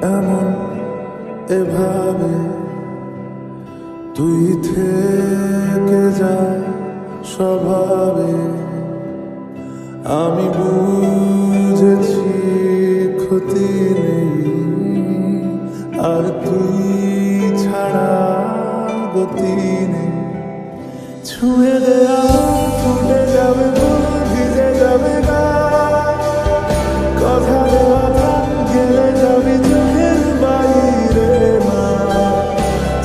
এমন এভাবে তুই থেকে যা স্বভাবে। আমি বুঝেছি ক্ষতি নেই, আর তুই ছাড়া গতি নেই। ছুঁয়ে দেয়া ফুটে যাবে ফুল, ভিজে যাবে গা, কথা দেওয়া থাক গেলে যাবি চোখের বাইরে মা।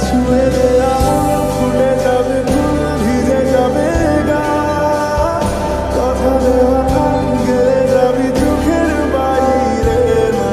ছুঁয়ে দেয়া ফুটে যাবে ফুল, ভিজে যাবে গা, কথা দেওয়া থাক গেলে যাবি চোখের বাইরে মা।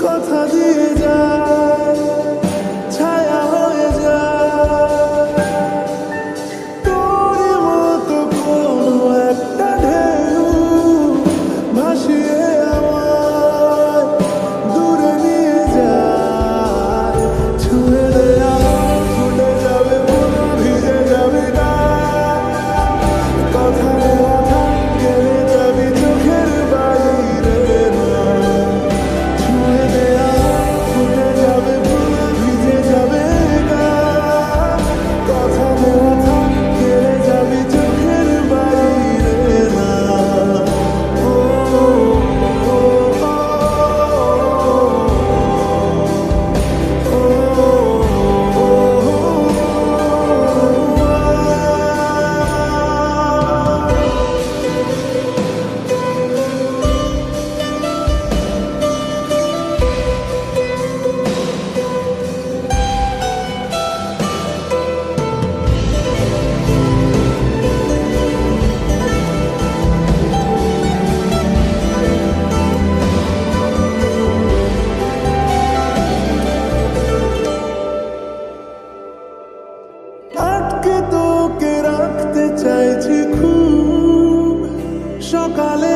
কথা দিয়ে যায়, ছায়া হয়ে যায়। তোর মতো কোনো একটা ঢেউ ভাসিয়ে আমায় দূরে নিয়ে যায়। ছুঁয়ে দেয়া ফুটে যাবে ফুল, ভিজে যাবে গা, কথা দেওয়া থাক গেলে যাবি চোখের বাইরে না। ছুঁয়ে দেয়া ফুটে যাবে ফুল, ভিজে যাবে গা, কথা দেওয়া থাক গেলে যাবি চোখের বাইরে না। ও আটকে তোকে রাখতে চাইছি খুব, সকালে